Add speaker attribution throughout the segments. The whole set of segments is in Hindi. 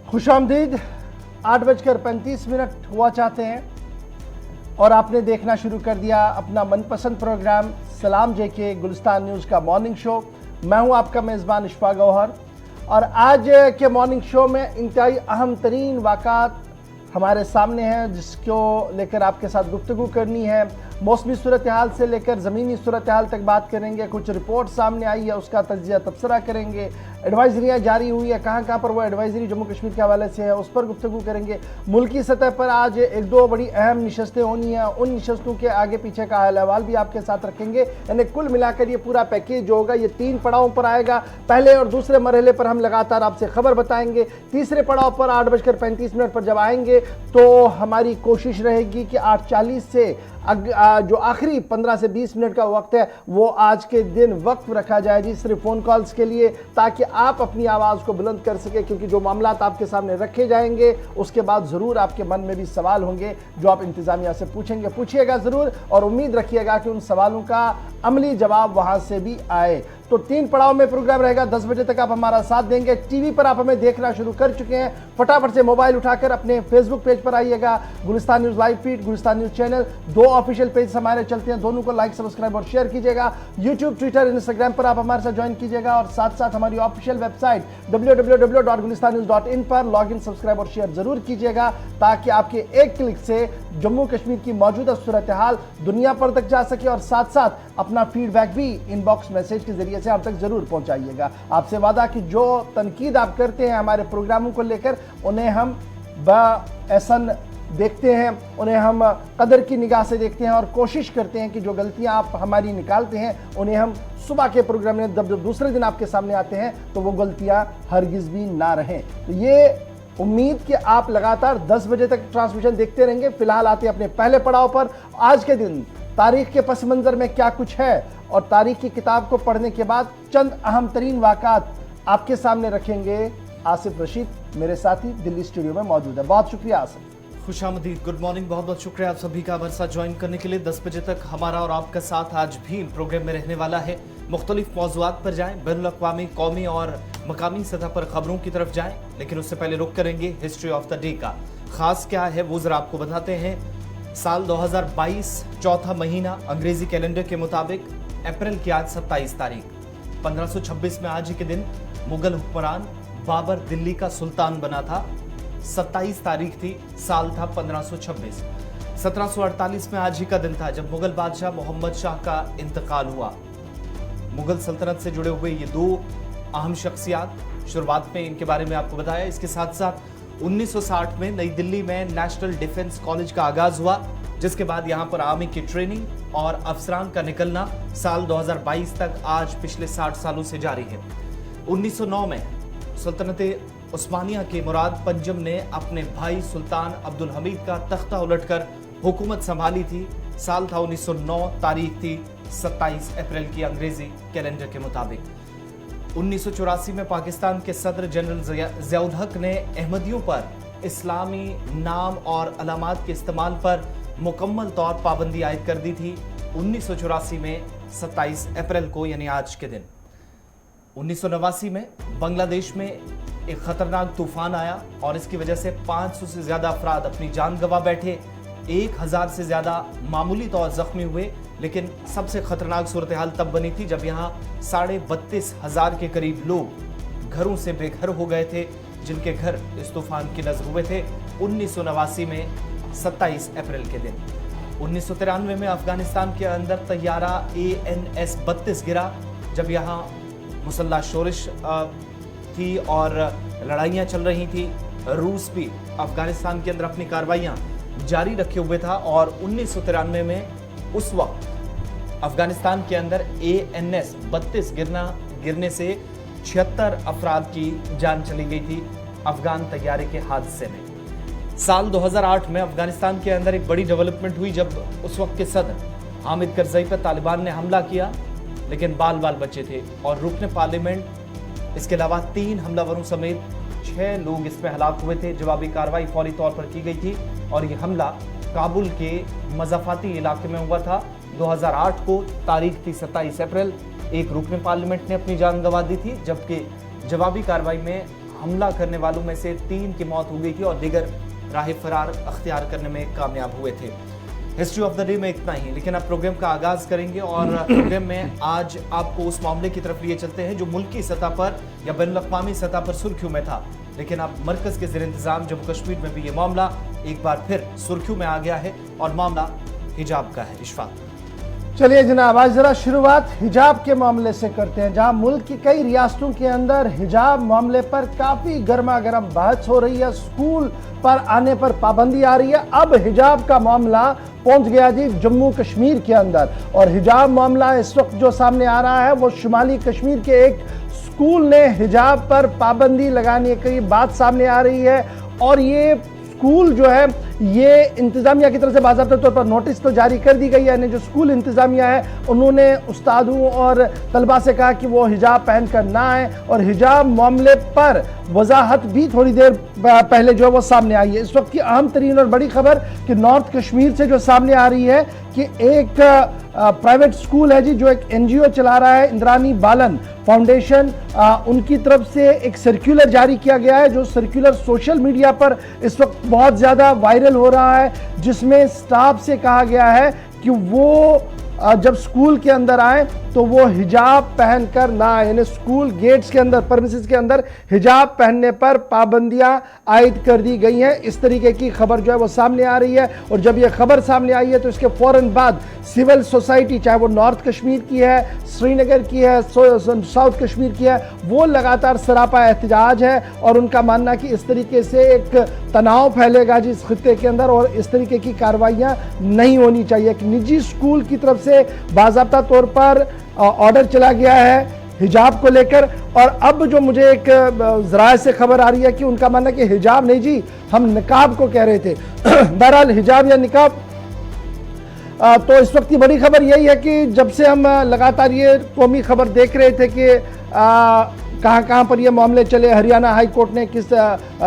Speaker 1: खुशामदीद। 8:35 हुआ चाहते हैं और आपने देखना शुरू कर दिया अपना मनपसंद प्रोग्राम सलाम जेके गुलिस्तान न्यूज़ का मॉर्निंग शो। मैं हूं आपका मेज़बान इशफा गौहर और आज के मॉर्निंग शो में इंतहाई अहम तरीन वाक़ात हमारे सामने हैं जिसको लेकर आपके साथ गुफ्तगू करनी है। मौसमी सूरत हाल से लेकर ज़मीनी सूरत हाल तक बात करेंगे। कुछ रिपोर्ट सामने आई है उसका तज्ज़िया तबसरा करेंगे। एडवाइजरियाँ जारी हुई है, कहाँ कहाँ पर वो एडवाइजरी जम्मू कश्मीर के हवाले से है उस पर गुफ्तगू करेंगे। मुल्की सतह पर आज एक दो बड़ी अहम नशस्तें होनी हैं, उन नशस्तों के आगे पीछे का हाल अहवाल भी आपके साथ रखेंगे। यानी कुल मिलाकर ये पूरा पैकेज जो होगा ये 3 पड़ावों पर आएगा। पहले और दूसरे मरहले पर हम लगातार आपसे खबर बताएंगे। तीसरे पड़ाव पर 8:35 पर जब आएंगे तो हमारी कोशिश रहेगी कि 8:40 से जो आखिरी 15 से 20 मिनट का वक्त है वो आज के दिन वक्फ रखा जाए जी सिर्फ फ़ोन कॉल्स के लिए, ताकि आप अपनी आवाज़ को बुलंद कर सके। क्योंकि जो मामलात आपके सामने रखे जाएंगे उसके बाद ज़रूर आपके मन में भी सवाल होंगे जो आप इंतज़ामिया से पूछिएगा ज़रूर, और उम्मीद रखिएगा कि उन सवालों का अमली जवाब वहाँ से भी आए। तो 3 पड़ाव में प्रोग्राम रहेगा। 10 बजे तक आप हमारा साथ देंगे। टीवी पर आप हमें देखना शुरू कर चुके हैं, फटाफट से मोबाइल उठाकर अपने फेसबुक पेज पर आइएगा, Gulistan news live feed, Gulistan news channel, 2 official page हमारे चलते हैं, दोनों को लाइक सब्सक्राइब और शेयर कीजिएगा। यूट्यूब, ट्विटर, इंस्टाग्राम पर आप हमारे साथ ज्वाइन कीजिएगा और साथ साथ हमारी ऑफिशियल वेबसाइट www.gulistannews.in पर लॉग इन, सब्सक्राइब और शेयर जरूर कीजिएगा, ताकि आपके एक क्लिक से जम्मू कश्मीर की मौजूदा सूरत हाल दुनिया पर तक जा सके और साथ साथ अपना फीडबैक भी इनबॉक्स मैसेज के जरिए से आप तक जरूर पहुंचाइएगा। आपसे वादा कि जो तनकीद आप करते हैं हमारे प्रोग्रामों को लेकर उन्हें हम बएहसन देखते हैं, उन्हें हम कदर की निगाह से देखते हैं और कोशिश करते हैं कि जो गलतियां आप हमारी निकालते हैं उन्हें हम सुबह के प्रोग्राम में जब दूसरे दिन आपके सामने आते हैं तो वो गलतियां हरगिज़ भी ना रहें। तो ये उम्मीद कि आप लगातार 10 बजे तक ट्रांसमिशन देखते रहेंगे। फिलहाल आते हैं अपने पहले पड़ाव पर। आज के दिन तारीख के पस मंज़र में क्या कुछ है और तारीख की किताब को पढ़ने के बाद चंद अहम तरीन वाक़ात आपके सामने रखेंगे। आसिफ रशीद मेरे साथी दिल्ली स्टूडियो में मौजूद है। बहुत शुक्रिया आसिफ।
Speaker 2: खुशामदीद, गुड मॉर्निंग, बहुत बहुत शुक्रिया आप सभी का हमारे साथ ज्वाइन करने के लिए। 10 बजे तक हमारा और आपका साथ आज भी प्रोग्राम में रहने वाला है। मुख्तलिफ मौज़ूआत पर जाएं, बैनुल-अक़वामी, कौमी और मकामी सतह पर खबरों की तरफ जाएं, लेकिन उससे पहले रुक करेंगे हिस्ट्री ऑफ द डे का। खास क्या है वो ज़रा आपको बताते हैं। साल 2022, चौथा महीना, अंग्रेजी कैलेंडर के मुताबिक अप्रैल की आज 27 तारीख। 1526 में आज ही के दिन मुगल हुक्मरान बाबर दिल्ली का सुल्तान बना था। 27 तारीख थी, साल था 1526। 1748 में आज ही का दिन था जब मुगल बादशाह मोहम्मद शाह का इंतकाल हुआ। मुगल सल्तनत से जुड़े हुए ये 2 अहम शख्सियात, शुरुआत में इनके बारे में आपको बताया। इसके साथ साथ 1960 में नई दिल्ली में नेशनल डिफेंस कॉलेज का आगाज हुआ, जिसके बाद यहाँ पर आर्मी की ट्रेनिंग और अफसरान का निकलना साल 2022 तक आज पिछले 60 सालों से जारी है। 1909 में सल्तनत उस्मानिया के मुराद पंजम ने अपने भाई सुल्तान अब्दुल हमीद का तख्ता उलटकर हुकूमत संभाली थी। साल था 1909, तारीख थी 27 अप्रैल की अंग्रेजी कैलेंडर के मुताबिक। 1984 में पाकिस्तान के सदर जनरल ज़ियाउल हक ने अहमदियों पर इस्लामी नाम और अलामात के इस्तेमाल पर मुकम्मल तौर पाबंदी आयद कर दी थी 1984 में 27 अप्रैल को, यानी आज के दिन। 1989 में बांग्लादेश में एक खतरनाक तूफान आया और इसकी वजह से 500 से ज्यादा अफराद अपनी जान गंवा बैठे, 1000 से ज्यादा मामूली तौर जख्मी हुए। लेकिन सबसे खतरनाक सूरत हाल तब बनी थी जब यहाँ 32,500 के करीब लोग घरों से बेघर हो गए थे, जिनके घर इस तूफान की नजर हुए थे 1989 में 27 अप्रैल के दिन। 1993 में अफगानिस्तान के अंदर तैयारा AN-32 गिरा जब यहाँ मुसल्लह शोरिश थी और लड़ाइयाँ चल रही थी। रूस भी अफगानिस्तान के अंदर अपनी कार्रवाइयाँ जारी रखे हुए था और 1993 में उस वक्त अफगानिस्तान के अंदर AN-32 गिरने से 76 अफराद की जान चली गई थी अफगान तैयारे के हादसे में। साल 2008 में अफगानिस्तान के अंदर एक बड़ी डेवलपमेंट हुई जब उस वक्त के सदर हामिद करजई पर तालिबान ने हमला किया, लेकिन बाल बाल बचे थे और रुकन पार्लियामेंट, इसके अलावा 3 हमलावरों समेत 6 लोग इसमें हलाक हुए थे। जवाबी कार्रवाई फौरी तौर पर की गई थी और ये हमला काबुल के मज़ाफ़ाती इलाके में हुआ था। 2008 को तारीख थी 27 अप्रैल। एक रुकन पार्लियामेंट ने अपनी जान गंवा दी थी, जबकि जवाबी कार्रवाई में हमला करने वालों में से 3 की मौत हो गई थी और दीगर राह फरार अख्तियार करने में कामयाब हुए थे। हिस्ट्री ऑफ द डे में इतना ही, लेकिन अब प्रोग्राम का आगाज करेंगे और प्रोग्राम में आज आपको उस मामले की तरफ लिए चलते हैं जो मुल्की सतह पर या बैनुल-अक़वामी सतह पर सुर्खियों में था, लेकिन अब मरकज के ज़ेर इंतजाम जम्मू कश्मीर में भी ये मामला एक बार फिर सुर्खियों में आ गया है और मामला हिजाब का है। इशफाक,
Speaker 1: चलिए जनाब, आज जरा शुरुआत हिजाब के मामले से करते हैं, जहां मुल्क की कई रियासतों के अंदर हिजाब मामले पर काफी गर्मा गर्म बहस हो रही है। स्कूल पर आने पर पाबंदी आ रही है। अब हिजाब का मामला पहुंच गया जी जम्मू कश्मीर के अंदर, और हिजाब मामला इस वक्त जो सामने आ रहा है वो शुमाली कश्मीर के एक स्कूल ने हिजाब पर पाबंदी लगाने की बात सामने आ रही है। और ये स्कूल जो है ये इंतजामिया की तरफ से बाज़ाब्ता तौर पर नोटिस तो जारी कर दी गई है, यानी जो स्कूल इंतजामिया है उन्होंने उस्तादों और तलबा से कहा कि वो हिजाब पहन कर ना आए, और हिजाब मामले पर वजाहत भी थोड़ी देर पहले जो है वो सामने आई है। इस वक्त की अहम तरीन और बड़ी खबर कि नॉर्थ कश्मीर से जो सामने आ रही है कि एक प्राइवेट स्कूल है जी जो एक NGO चला रहा है, इंद्रानी बालन फाउंडेशन, उनकी तरफ से एक सर्कुलर जारी किया गया है, जो सर्कुलर सोशल मीडिया पर इस वक्त बहुत ज़्यादा वायरल हो रहा है, जिसमें स्टाफ से कहा गया है कि वो जब स्कूल के अंदर आए तो वो हिजाब पहनकर ना आए, यानी स्कूल गेट्स के अंदर, परमिसेस के अंदर हिजाब पहनने पर पाबंदियां आयद कर दी गई हैं। इस तरीके की खबर जो है वो सामने आ रही है, और जब ये खबर सामने आई है तो इसके फौरन बाद सिविल सोसाइटी, चाहे वो नॉर्थ कश्मीर की है, श्रीनगर की है, साउथ कश्मीर की है, वो लगातार सरापा एहतजाज है, और उनका मानना कि इस तरीके से एक तनाव फैलेगा जी इस खित्ते के अंदर, और इस तरीके की कार्रवाइयाँ नहीं होनी चाहिए। कि निजी स्कूल की तरफ से बाज़ाब्ता तौर पर ऑर्डर चला गया है हिजाब को लेकर, और अब जो मुझे एक ज़राए से खबर आ रही है कि उनका मानना कि हिजाब नहीं जी, हम निकाब को कह रहे थे। बहरहाल हिजाब या निकाब, तो इस वक्त की बड़ी खबर यही है कि जब से हम लगातार ये कौमी खबर देख रहे थे कि कहाँ पर ये मामले चले, हरियाणा हाई कोर्ट ने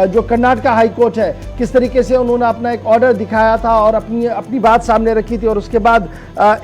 Speaker 1: जो कर्नाटका हाई कोर्ट है किस तरीके से उन्होंने अपना एक ऑर्डर दिखाया था और अपनी बात सामने रखी थी, और उसके बाद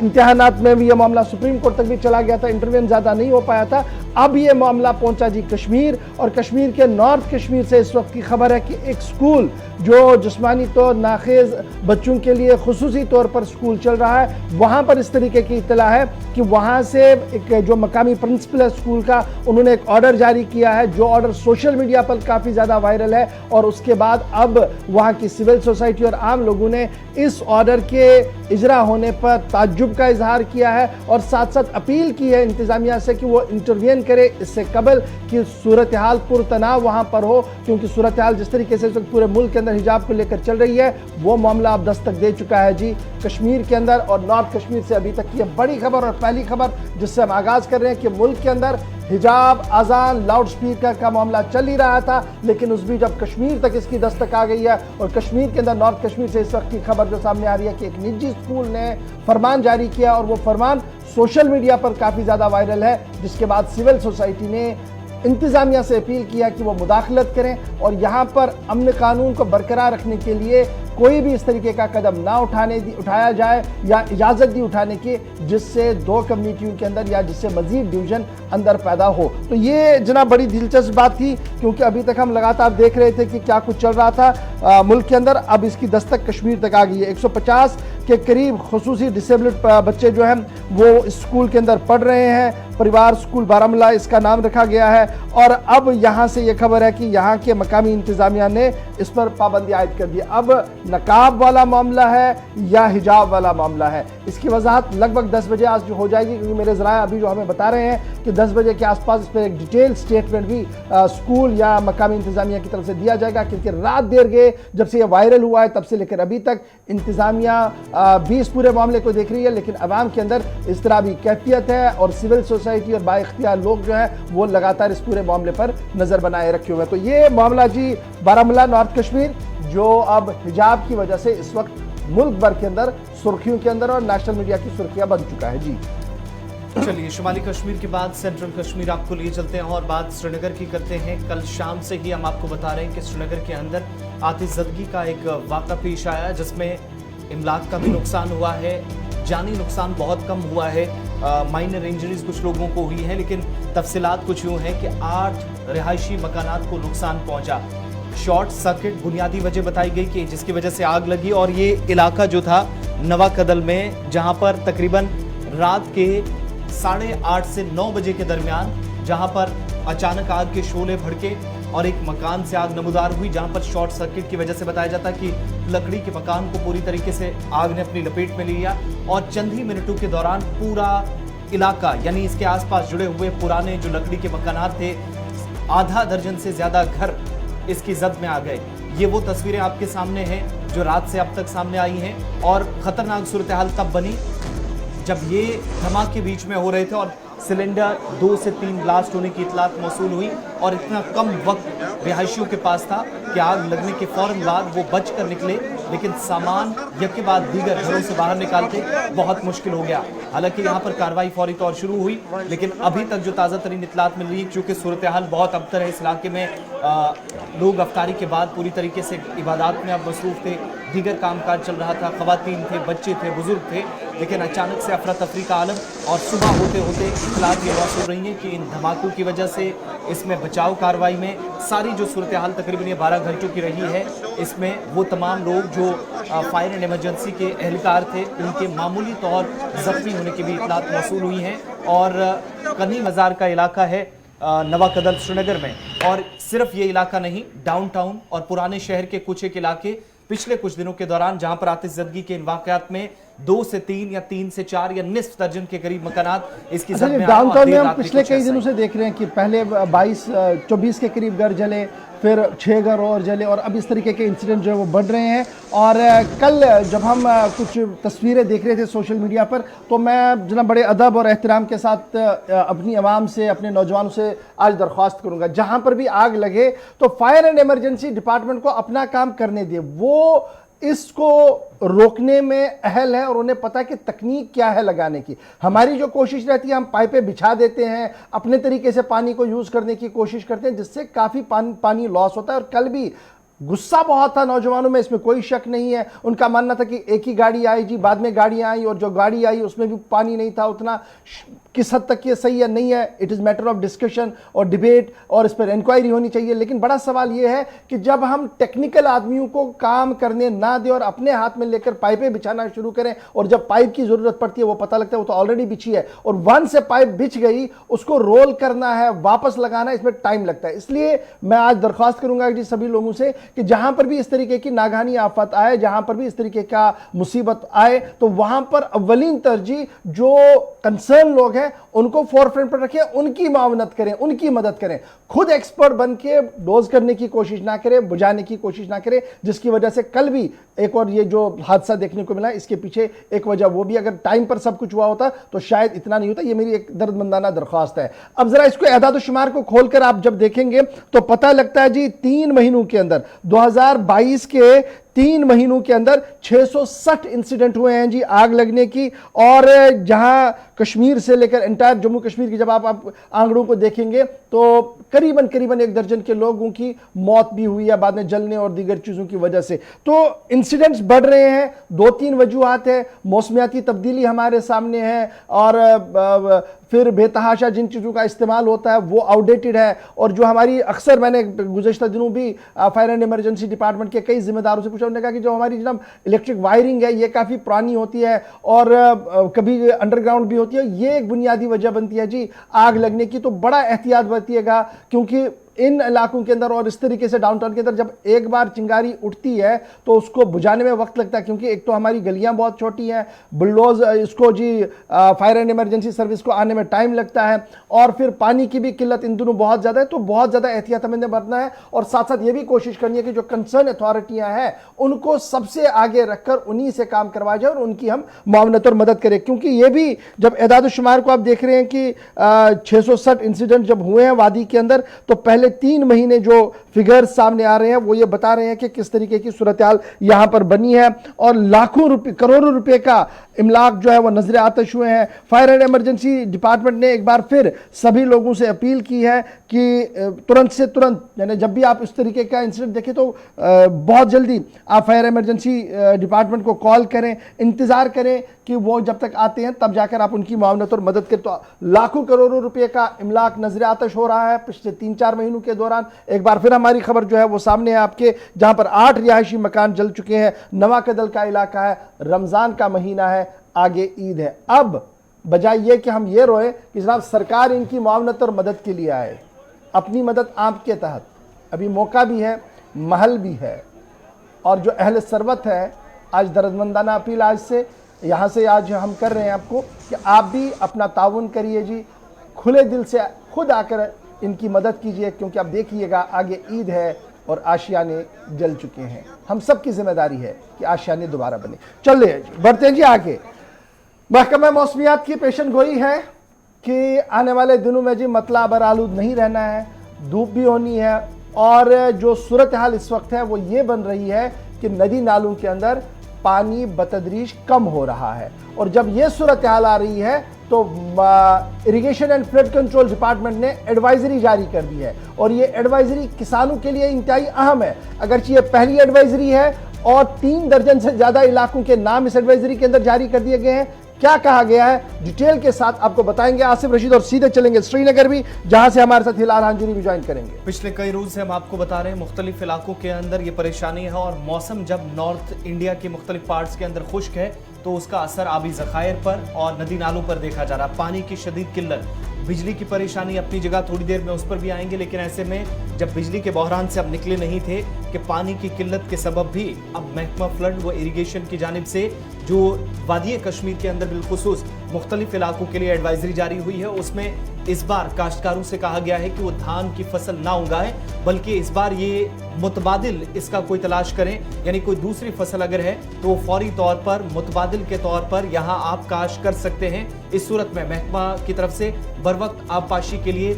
Speaker 1: इम्तिहानात में भी ये मामला सुप्रीम कोर्ट तक भी चला गया था, इंटरवेन ज़्यादा नहीं हो पाया था। अब ये मामला पहुंचा जी कश्मीर, और कश्मीर के नॉर्थ कश्मीर से इस वक्त की खबर है कि एक स्कूल जो जिस्मानी तौर नाखेज बच्चों के लिए खुसूसी तौर पर स्कूल चल रहा है, वहाँ पर इस तरीके की इत्तला है कि वहाँ से एक जो मकामी प्रिंसिपल है स्कूल का, उन्होंने एक ऑर्डर जारी किया है, जो ऑर्डर सोशल मीडिया पर काफ़ी ज़्यादा वायरल है, और उसके बाद अब वहाँ की सिविल सोसाइटी और आम लोगों ने इस ऑर्डर के इजरा होने पर ताज्जुब का इजहार किया है, और साथ साथ अपील की है इंतज़ामिया से कि वो इंटरवेन करे इससे कबल कि सूरत हाल पुरतनाव वहाँ पर हो, क्योंकि सूरत हाल जिस तरीके से पूरे मुल्क के अंदर हिजाब को लेकर चल रही है वो मामला अब दस्तक दे चुका है जी कश्मीर के अंदर। और नॉर्थ कश्मीर से अभी तक की बड़ी खबर और पहली खबर जिससे हम आगाज़ कर रहे हैं कि मुल्क के अंदर हिजाब, अजान, लाउड स्पीकर का मामला चल ही रहा था, लेकिन उस बीच अब कश्मीर तक इसकी दस्तक आ गई है, और कश्मीर के अंदर नॉर्थ कश्मीर से इस वक्त की खबर जो सामने आ रही है कि एक निजी स्कूल ने फरमान जारी किया, और वो फरमान सोशल मीडिया पर काफ़ी ज़्यादा वायरल है, जिसके बाद सिविल सोसाइटी ने इंतज़ामिया से अपील किया कि वो मुदाखलत करें और यहाँ पर अमन कानून को बरकरार रखने के लिए कोई भी इस तरीके का कदम ना उठाया जाए या इजाज़त दी उठाने की, जिससे दो कम्युनिटियों के अंदर या जिससे मज़ीद डिवीज़न अंदर पैदा हो। तो ये जनाब बड़ी दिलचस्प बात थी, क्योंकि अभी तक हम लगातार देख रहे थे कि क्या कुछ चल रहा था मुल्क के अंदर, अब इसकी दस्तक कश्मीर तक आ गई है। 150 के करीब खुसूसी डिसेबल्ड बच्चे जो हैं वो स्कूल के अंदर पढ़ रहे हैं, परिवार स्कूल बारामूला इसका नाम रखा गया है, और अब यहाँ से ये खबर है कि यहाँ के मकामी इंतज़ामिया ने इस पर पाबंदी आयद कर दी। अब नकाब वाला मामला है या हिजाब वाला मामला है, इसकी वजाहत लगभग 10 बजे आज हो जाएगी, क्योंकि मेरे ज़राए अभी जो हमें बता रहे हैं कि 10 बजे के आसपास इस पर एक डिटेल स्टेटमेंट भी स्कूल या मकामी इंतज़ामिया की तरफ से दिया जाएगा, क्योंकि रात देर गए जब से ये वायरल हुआ है तब से लेकर अभी तक इंतज़ामिया भी इस पूरे मामले को देख रही है, लेकिन अवाम के अंदर इस तरह भी कैफियत है, और सिविल सोसाइटी और बाइख्तियार लोग जो हैं वो लगातार इस पूरे मामले पर नज़र बनाए रखे हुए हैं। तो ये मामला जी बारामूला नॉर्थ कश्मीर जो अब हिजाब की वजह से इस वक्त मुल्क भर के अंदर सुर्खियों के अंदर और नेशनल मीडिया की सुर्खियां बन चुका है जी।
Speaker 2: चलिए, शुमाली कश्मीर के बाद सेंट्रल कश्मीर आपको लिए चलते हैं और बात श्रीनगर की करते हैं। कल शाम से ही हम आपको बता रहे हैं कि श्रीनगर के अंदर आतिशज़दगी का एक वाक़ा पेश आया, जिसमें इमलाक का भी नुकसान हुआ है, जानी नुकसान बहुत कम हुआ है, माइनर इंजरीज कुछ लोगों को हुई है, लेकिन तफसीलात कुछ यूं है कि 8 रिहायशी मकानात को नुकसान पहुंचा। शॉर्ट सर्किट बुनियादी वजह बताई गई कि जिसकी वजह से आग लगी, और ये इलाका जो था नवा कदल में, जहां पर तकरीबन रात के 8:30 से 9 बजे के दरमियान जहां पर अचानक आग के शोले भड़के और एक मकान से आग नमूदार हुई, जहां पर शॉर्ट सर्किट की वजह से बताया जाता कि लकड़ी के मकान को पूरी तरीके से आग ने अपनी लपेट में लिया, और चंद ही मिनटों के दौरान पूरा इलाका यानी इसके आसपास जुड़े हुए पुराने जो लकड़ी के मकानात थे, आधा दर्जन से ज्यादा घर इसकी जद में आ गए। ये वो तस्वीरें आपके सामने हैं जो रात से अब तक सामने आई हैं, और खतरनाक सूरत हाल तब बनी जब ये धमाके बीच में हो रहे थे और सिलेंडर 2 से 3 ब्लास्ट होने की इतलात मौसूल हुई, और इतना कम वक्त रिहायशियों के पास था कि आग लगने के फौरन बाद वो बच कर निकले, लेकिन सामान यके बाद दीगर घरों से बाहर निकालते बहुत मुश्किल हो गया। हालांकि यहाँ पर कार्रवाई फौरी तौर शुरू हुई, लेकिन अभी तक जो ताज़ा तरीन इतलात मिल रही है, क्योंकि सूरत हाल बहुत अबतर है इस इलाके में, लोग अफ्तारी के बाद पूरी तरीके से इबादत में अब मसरूफ थे, दीगर कामकाज चल रहा था, खवातीन थे, बच्चे थे, बुजुर्ग थे, लेकिन अचानक से अफरा तफरी का आलम, और सुबह होते होते इतलात ये मौसूल रही है कि इन धमाकों की वजह से इसमें बचाव कार्रवाई में सारी जो सूरत हाल तकरीबन ये 12 घंटों की रही है, इसमें वो तमाम लोग जो फायर एंड इमरजेंसी के एहलकार थे उनके मामूली तौर जख्मी होने की भी इतलात मौसूल हुई हैं। और कनी मज़ार का इलाका है नवा कदल श्रीनगर में, और सिर्फ ये इलाका नहीं, डाउनटाउन और पुराने शहर के कुछ एक इलाके पिछले कुछ दिनों के दौरान जहां पर आतिशज़दगी के इन वाक़यात में 2 से 3 या 3 से 4 या निस्फ दर्जन के करीब मकानात इसकी जद में
Speaker 1: डाउनटाउन में हम पिछले कई दिनों से देख रहे हैं कि पहले 24 के करीब घर जले, फिर 6 घर और जले, और अब इस तरीके के इंसिडेंट जो है वो बढ़ रहे हैं। और कल जब हम कुछ तस्वीरें देख रहे थे सोशल मीडिया पर, तो मैं जना बड़े अदब और एहतराम के साथ अपनी आवाम से, अपने नौजवानों से आज दरख्वास्त करूंगा, जहां पर भी आग लगे तो फायर एंड इमरजेंसी डिपार्टमेंट को अपना काम करने दे। वो इसको रोकने में अहल है और उन्हें पता है कि तकनीक क्या है लगाने की। हमारी जो कोशिश रहती है, हम पाइपें बिछा देते हैं, अपने तरीके से पानी को यूज करने की कोशिश करते हैं, जिससे काफी पानी लॉस होता है। और कल भी गुस्सा बहुत था नौजवानों में, इसमें कोई शक नहीं है। उनका मानना था कि एक ही गाड़ी आई जी, बाद में गाड़ियां आई, और जो गाड़ी आई उसमें भी पानी नहीं था उतना। किस हद तक ये सही है नहीं है, it is matter of discussion और डिबेट, और इस पर इंक्वायरी होनी चाहिए। लेकिन बड़ा सवाल ये है कि जब हम टेक्निकल आदमियों को काम करने ना दें और अपने हाथ में लेकर पाइपें बिछाना शुरू करें, और जब पाइप की जरूरत पड़ती है वो पता लगता है वो तो ऑलरेडी बिछी है, और वन से पाइप बिछ गई, उसको रोल करना है, वापस लगाना है, इसमें टाइम लगता है। इसलिए मैं आज दरख्वास्त करूंगा जी सभी लोगों से कि जहां पर भी इस तरीके की नागहानी आफत आए, जहां पर भी इस तरीके का मुसीबत आए, तो वहां पर अव्वलीन तरजीह जो कंसर्न लोग हैं उनको फोरफ्रंट पर रखें, उनकी मावनत करें, उनकी मदद करें। खुद एक्सपर्ट बन के डोज करने की कोशिश ना करें, बुझाने की कोशिश ना करें, जिसकी वजह से कल भी एक और ये जो हादसा देखने को मिला, इसके पीछे एक वजह वो भी, अगर टाइम पर सब कुछ हुआ होता तो शायद इतना नहीं होता। ये मेरी एक दर्दमंदाना दरख्वास्त है। अब जरा इसको एदाद शुमार को खोलकर आप जब देखेंगे तो पता लगता है जी 3 महीनों के अंदर, 2022 के 3 महीनों के अंदर 660 इंसिडेंट हुए हैं जी आग लगने की। और जहां कश्मीर से लेकर एंटायर जम्मू कश्मीर की जब आप आंकड़ों को देखेंगे तो करीबन 1 दर्जन के लोगों की मौत भी हुई है बाद में जलने और दीगर चीजों की वजह से। तो इंसिडेंट्स बढ़ रहे हैं। 2-3 वजूहात है, मौसमियाती तब्दीली हमारे सामने है, और फिर बेतहाशा जिन चीज़ों का इस्तेमाल होता है वो आउटडेटेड है। और जो हमारी अक्सर, मैंने गुज़श्ता दिनों भी फायर एंड इमरजेंसी डिपार्टमेंट के कई जिम्मेदारों से पूछा, उन्होंने कहा कि जो हमारी जनाब इलेक्ट्रिक वायरिंग है ये काफ़ी पुरानी होती है और कभी अंडरग्राउंड भी होती है। ये एक बुनियादी वजह बनती है जी आग लगने की। तो बड़ा एहतियात बरतिएगा, क्योंकि इन इलाकों के अंदर और इस तरीके से डाउनटाउन के अंदर जब एक बार चिंगारी उठती है तो उसको बुझाने में वक्त लगता है, क्योंकि एक तो हमारी गलियां बहुत छोटी हैं, बुलडोज इसको जी फायर एंड इमरजेंसी सर्विस को आने में टाइम लगता है, और फिर पानी की भी किल्लत इन दोनों बहुत ज़्यादा है। तो बहुत ज़्यादा एहतियात हमें बरतना है, और साथ साथ ये भी कोशिश करनी है कि जो कंसर्न अथॉरिटियाँ हैं उनको सबसे आगे रखकर उन्हीं से काम करवाया जाए और उनकी हम मुआवनत और मदद करें। क्योंकि ये भी जब एदाद शुमार को आप देख रहे हैं कि 660 इंसिडेंट जब हुए हैं वादी के अंदर, तो पहले 3 महीने जो फिगर्स सामने आ रहे हैं वो ये बता रहे हैं कि किस तरीके की सूरत हाल यहां पर बनी है। और लाखों रुपए, करोड़ों रुपए का इमलाक जो है वो नजर आतश हुए हैं। फायर एंड इमरजेंसी डिपार्टमेंट ने एक बार फिर सभी लोगों से अपील की है कि तुरंत से तुरंत, यानी जब भी आप इस तरीके का इंसिडेंट देखें तो बहुत जल्दी आप फायर इमरजेंसी डिपार्टमेंट को कॉल करें, इंतज़ार करें कि वो जब तक आते हैं तब जाकर आप उनकी मुआवनत और मदद करें। तो लाखों करोड़ों रुपए का इमलाक नजर आतश हो रहा है पिछले 3-4 महीनों के दौरान। एक बार फिर हमारी खबर जो है वो सामने है आपके, जहां पर 8 रिहायशी मकान जल चुके हैं। नवा कदल का इलाका है, रमजान का महीना है, आगे ईद है। अब बजाय ये कि हम ये रोए कि जनाब सरकार इनकी मुआवनत और मदद के लिए आए, अपनी मदद आपके तहत अभी मौका भी है, महल भी है। और जो अहले सरवत है, आज दर्दमंदाना अपील आज से यहाँ से आज हम कर रहे हैं आपको कि आप भी अपना ताउन करिए जी, खुले दिल से खुद आकर इनकी मदद कीजिए, क्योंकि आप देखिएगा आगे ईद है और आशियाने जल चुके हैं। हम सब की जिम्मेदारी है कि आशियाने दोबारा बने। चलिए बढ़ते हैं जी आगे। महकमा मौसमियात की पेशन गोई है कि आने वाले दिनों में जी मतला बरालूद नहीं रहना है, धूप भी होनी है। और जो सूरत हाल इस वक्त है वो ये बन रही है कि नदी नालों के अंदर पानी बतदरीज कम हो रहा है। और जब ये सूरत हाल आ रही है तो irrigation and flood control department ने एडवाइजरी जारी कर दी है। और ये एडवाइजरी किसानों के लिए इंतहाई अहम है। अगरचे ये पहली एडवाइजरी है और 3 दर्जन से ज्यादा इलाकों के नाम इस एडवाइजरी के अंदर जारी कर दिए गए हैं। क्या कहा गया है डिटेल के साथ आपको बताएंगे आसिफ रशीद, और सीधे चलेंगे श्रीनगर भी, जहां से हमारे साथ हिलाल हांजुरी भी ज्वाइन करेंगे।
Speaker 2: पिछले कई रोज से हम आपको बता रहे हैं मुख्तलिफ इलाकों के अंदर ये परेशानी है। और मौसम जब नॉर्थ इंडिया के मुख्तलिफ पार्ट्स के अंदर खुश्क है तो उसका असर आबी ज़खायर पर और नदी नालों पर देखा जा रहा है। पानी की शदीद किल्लत, बिजली की परेशानी अपनी जगह, थोड़ी देर में उस पर भी आएंगे। लेकिन ऐसे में जब बिजली के बहरान से अब निकले नहीं थे कि पानी की किल्लत के सबब भी अब महकमा फ्लड व इरिगेशन की जानिब से जो वादी कश्मीर के अंदर बिलखुसूस मुख्तलिफ इलाकों के लिए एडवाइजरी जारी हुई है, उसमें इस बार काश्तकारों से कहा गया है कि वो धान की फसल ना उगाएं, बल्कि इस बार ये मुतबादिल इसका कोई तलाश करें। यानी कोई दूसरी फसल अगर है तो वो फौरी तौर पर मुतबादिल के तौर पर यहाँ आप काश कर सकते हैं। इस सूरत में महकमा की तरफ से बरवक्त आबपाशी के लिए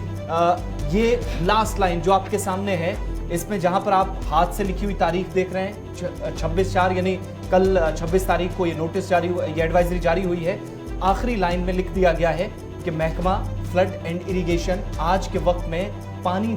Speaker 2: ये लास्ट लाइन जो आपके सामने है, इसमें जहां पर आप हाथ से लिखी हुई तारीख देख रहे हैं 26/4, यानी कल 26 तारीख को ये नोटिस जारी हुआ, ये एडवाइजरी जारी हुई है। आखिरी लाइन में लिख दिया गया है कि महकमा फ्लड एंड इरिगेशन आज के वक्त में पानी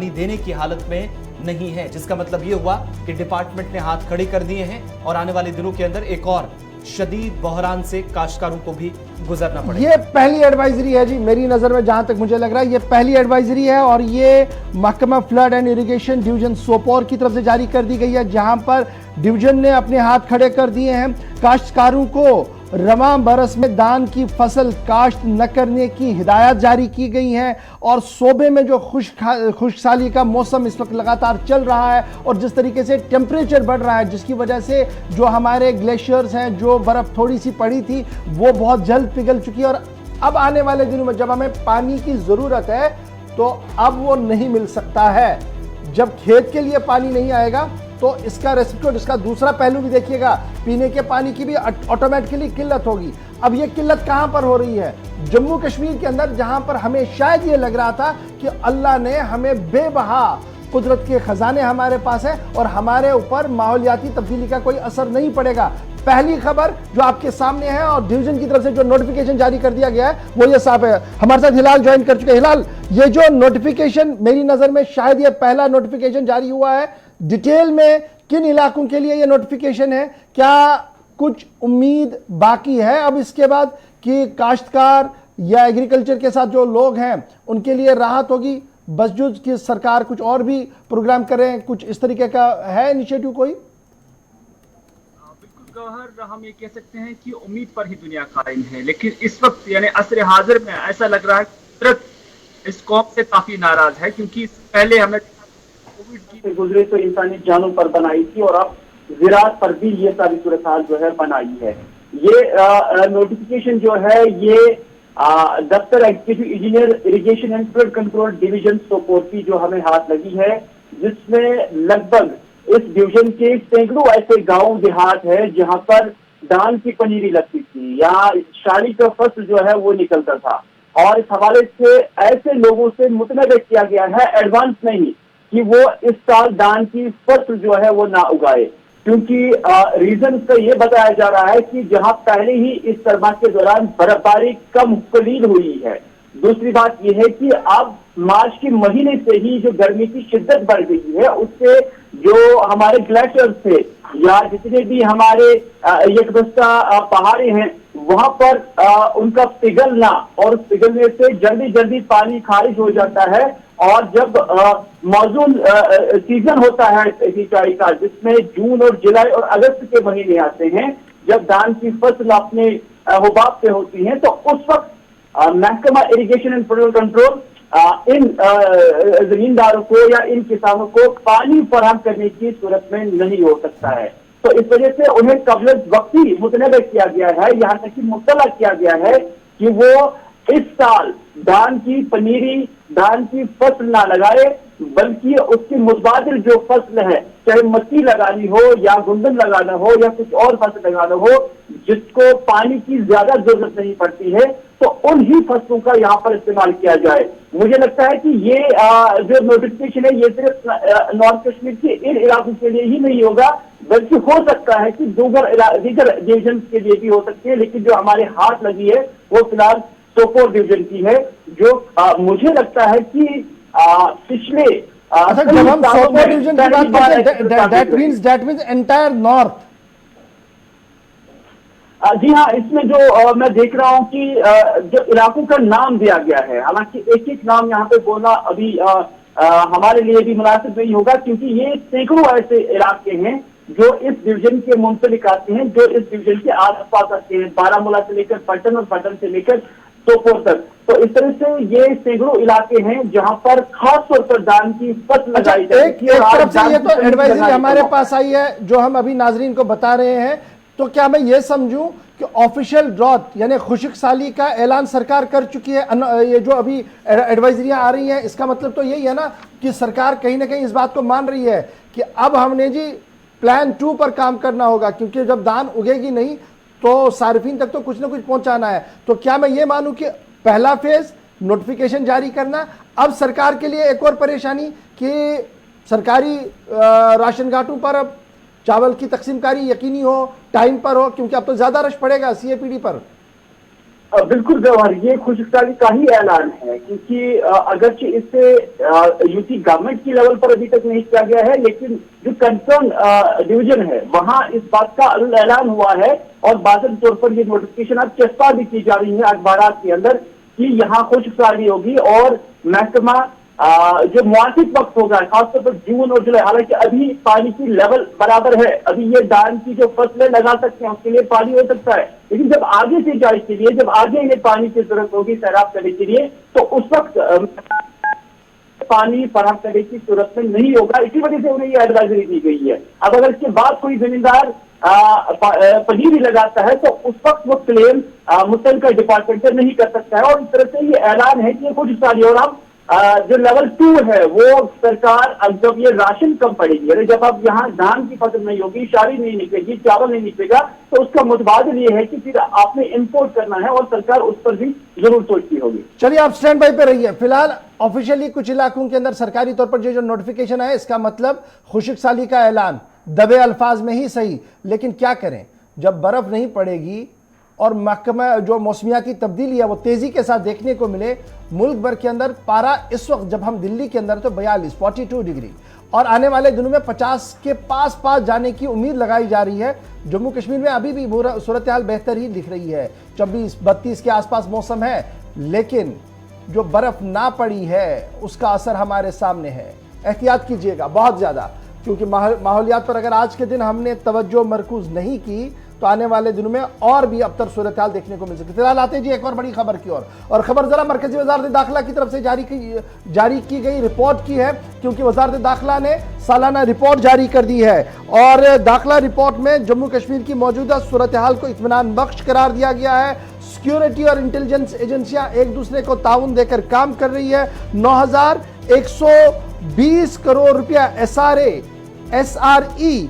Speaker 2: देने की हालत में नहीं है, जिसका मतलब ये हुआ कि डिपार्टमेंट ने हाथ खड़े कर दिए हैं और आने वाले दिनों के अंदर एक और शदीद बहरान से काश्तकारों को भी गुजरना पड़ेगा।
Speaker 1: ये पहली एडवाइजरी है जी, मेरी नजर में जहां तक मुझे लग रहा है ये पहली एडवाइजरी है। और ये महकमा flood and irrigation division Sopore की तरफ से जारी कर दी गई है, जहां पर डिवीजन ने अपने हाथ खड़े कर दिए हैं। काश्तकारों को रवां बरस में धान की फसल काश्त न करने की हिदायत जारी की गई हैं। और सूबे में जो खुशहाली का मौसम इस वक्त लगातार चल रहा है और जिस तरीके से टेम्परेचर बढ़ रहा है, जिसकी वजह से जो हमारे ग्लेशियर्स हैं, जो बर्फ़ थोड़ी सी पड़ी थी वो बहुत जल्द पिघल चुकी है। और अब आने वाले दिनों में जब हमें पानी की ज़रूरत है तो अब वो नहीं मिल सकता है। जब खेत के लिए पानी नहीं आएगा तो इसका रेसिप्रोकेट, इसका दूसरा पहलू भी देखिएगा, पीने के पानी की भी ऑटोमेटिकली किल्लत होगी। अब ये किल्लत कहां पर हो रही है? जम्मू कश्मीर के अंदर, जहां पर हमें शायद ये लग रहा था कि अल्लाह ने हमें बेबहा कुदरत के खजाने हमारे पास है और हमारे ऊपर माहौलियाती तब्दीली का कोई असर नहीं पड़ेगा। पहली खबर जो आपके सामने है और डिवीजन की तरफ से जो नोटिफिकेशन जारी कर दिया गया है वो ये साफ है। हमारे साथ हिलाल ज्वाइन कर चुके हैं। हिलाल, ये जो नोटिफिकेशन मेरी नजर में शायद ये पहला नोटिफिकेशन जारी हुआ है, डिटेल में किन इलाकों के लिए ये नोटिफिकेशन है? क्या कुछ उम्मीद बाकी है अब इसके बाद कि काश्तकार या एग्रीकल्चर के साथ जो लोग हैं उनके लिए राहत होगी? बजूज की सरकार कुछ और भी प्रोग्राम करें, कुछ इस तरीके का है इनिशिएटिव कोई?
Speaker 3: बिल्कुल गौहर, हम ये कह सकते हैं कि उम्मीद पर ही दुनिया कायम है। लेकिन इस वक्त यानी असर हाजिर में ऐसा लग रहा है कुदरत इस कौम से काफी नाराज है, क्योंकि पहले हमने कोविड की गुजरे तो इंसानी जानों पर बनाई थी और अब ज़राअत पर भी ये सारी सूरत हाल जो है बनाई है। ये नोटिफिकेशन जो है ये दफ्तर executive engineer irrigation and flood control division Sopore की जो हमें हाथ लगी है, जिसमें लगभग इस डिवीजन के सैकड़ों ऐसे गांव देहात है जहां पर धान की पनीरी लगती थी, यहाँ शाड़ी का फसल जो है वो निकलता था। और इस हवाले से ऐसे लोगों से मुतलबा किया गया है एडवांस में ही कि वो इस साल धान की फसल जो है वो ना उगाए।
Speaker 4: क्योंकि रीजन का ये बताया जा रहा है कि जहां पहले ही इस सरमा के दौरान बर्फबारी कम कलील हुई है, दूसरी बात यह है कि अब मार्च के महीने से ही जो गर्मी की शिद्दत बढ़ गई है, उससे जो हमारे ग्लेशियर्स थे या जितने भी हमारे यकदस्ता पहाड़े हैं, वहां पर उनका पिघलना और पिघलने से जल्दी जल्दी पानी खारिज हो जाता है। और जब मौजून सीजन होता है सिंचाई का, जिसमें जून और जुलाई और अगस्त के महीने आते हैं, जब धान की फसल अपने हुबाब पे होती है, तो उस वक्त महकमा इरिगेशन एंड फ्लड कंट्रोल इन जमींदारों को या इन किसानों को पानी फराहम करने की सूरत में नहीं हो सकता है। तो इस वजह से उन्हें कबल वक्ती मुतनबे किया गया है, यहाँ तक कि मुतला किया गया है कि वो इस साल धान की पनीरी, धान की फसल ना लगाए, बल्कि उसकी मुतबादिल जो फसल है, चाहे मक्की लगानी हो या गुंदन लगाना हो या कुछ और फसल लगाना हो, जिसको पानी की ज्यादा जरूरत नहीं पड़ती है, तो उन ही फसलों का यहाँ पर इस्तेमाल किया जाए। मुझे लगता है कि ये जो नोटिफिकेशन है, ये सिर्फ नॉर्थ कश्मीर के इन इलाकों के लिए ही नहीं होगा, बल्कि हो सकता है कि दीगर डिवीजन के लिए भी हो सकती है। लेकिन जो हमारे हाथ लगी है वो फिलहाल सोपोर डिवीजन की है, जो मुझे लगता है कि पिछले
Speaker 1: जब हम सोपोर डिवीजन की बात करते हैं, दैट मींस एंटायर नॉर्थ।
Speaker 4: जी हाँ, इसमें जो मैं देख रहा हूँ कि जो इलाकों का नाम दिया गया है, हालांकि एक एक नाम यहाँ पे बोलना अभी हमारे लिए भी मुनासिब नहीं होगा, क्योंकि ये सैकड़ों ऐसे इलाके हैं जो इस डिवीजन के मुंसलिक आते हैं, जो इस डिवीजन के आसपास आते हैं, बारामूला से लेकर पटन और पटन से लेकर सोपोर तक। तो इस तरह से ये सैकड़ों इलाके हैं जहां पर खास तौर पर धान की फसल लगाई जाती है।
Speaker 1: एक तरफ से ये तो एडवाइजरी हमारे पास आई है जो हम अभी नाजरीन को बता रहे हैं, तो क्या मैं ये समझूं कि ऑफिशियल ड्रॉट यानी खुश्क साली का ऐलान सरकार कर चुकी है? ये जो अभी एडवाइजरियां आ रही हैं, इसका मतलब तो यही है ना कि सरकार कहीं ना कहीं इस बात को मान रही है कि अब हमने जी प्लान 2 पर काम करना होगा, क्योंकि जब धान उगेगी नहीं तो सार्फिन तक तो कुछ ना कुछ पहुंचाना है। तो क्या मैं ये मानूं कि पहला फेज नोटिफिकेशन जारी करना, अब सरकार के लिए एक और परेशानी कि सरकारी राशन घाटों पर अब चावल की तकसीमकारी यकीनी हो, टाइम पर हो, क्योंकि अब तो ज्यादा रश पड़ेगा सीएपीडी पर।
Speaker 4: बिल्कुल गवार, ये खुशहाली का ही ऐलान है, क्योंकि अगरचे इससे यूपी गवर्नमेंट की लेवल पर अभी तक नहीं किया गया है, लेकिन जो कंसर्न डिवीजन है वहां इस बात का ऐलान हुआ है और बाज़ाती तौर पर ये नोटिफिकेशन अब चस्पा भी की जा रही है अखबारात के अंदर कि यहाँ खुशहाली होगी और महकमा जो मुआसिब वक्त होगा, खासतौर पर जून और जुलाई, हालांकि अभी पानी की लेवल बराबर है, अभी ये धान की जो फसलें लगा सकते हैं उसके लिए पानी हो सकता है, लेकिन जब आगे सिंचाई के लिए, जब आगे इन्हें पानी की जरूरत होगी सैराब करने के लिए, तो उस वक्त पानी फराहम करने की सूरत में नहीं होगा। इसी वजह से उन्हें ये एडवाइजरी दी गई है। अब अगर इसके बाद कोई जमींदार पनीरी लगाता है तो उस वक्त वो क्लेम मुतल्लिका डिपार्टमेंट से नहीं कर सकता है, और इस तरह से ये ऐलान है कि ये कुछ सारी, और अब जो लेवल 2 है वो सरकार, अब जब ये राशन कम पड़ेगी, जब अब यहाँ धान की फसल नहीं होगी, शारी नहीं निकलेगी, चावल नहीं निकलेगा, तो उसका मुतबादिल ये है कि फिर आपने इंपोर्ट करना है और सरकार उस पर भी जरूर सोचती होगी।
Speaker 1: चलिए आप स्टैंड बाई पे रहिए। फिलहाल ऑफिशियली कुछ इलाकों के अंदर सरकारी तौर पर जो नोटिफिकेशन है, इसका मतलब खुश्क साली का ऐलान, दबे अल्फाज में ही सही, लेकिन क्या करें जब बर्फ नहीं पड़ेगी और महकमा जो मौसमियाती तब्दीली है वो तेजी के साथ देखने को मिले। मुल्क भर के अंदर पारा इस वक्त जब हम दिल्ली के अंदर तो 42 डिग्री, और आने वाले दिनों में 50 के पास जाने की उम्मीद लगाई जा रही है। जम्मू कश्मीर में अभी भी सूरत हाल बेहतर ही दिख रही है, 24-32 के आसपास मौसम है, लेकिन जो बर्फ ना पड़ी है उसका असर हमारे सामने है। एहतियात कीजिएगा बहुत ज्यादा, क्योंकि माहौलियात पर अगर आज के दिन हमने तवज्जो मरकूज नहीं की तो आने वाले दिनों में और भी अबतर सूरत हाल देखने को मिल सकती है। फिलहाल आते जी एक और बड़ी खबर की ओर, और खबर जरा मरकजी वजारत दाखिला की तरफ से जारी की गई रिपोर्ट की है, क्योंकि वजारत दाखिला ने सालाना रिपोर्ट जारी कर दी है, और दाखिला रिपोर्ट में जम्मू कश्मीर की मौजूदा सूरत हाल को इत्मीनान बख्श करार दिया गया है। सिक्योरिटी और इंटेलिजेंस एजेंसियां एक दूसरे को ताउन देकर काम कर रही है। 9,120 करोड़ रुपया SRE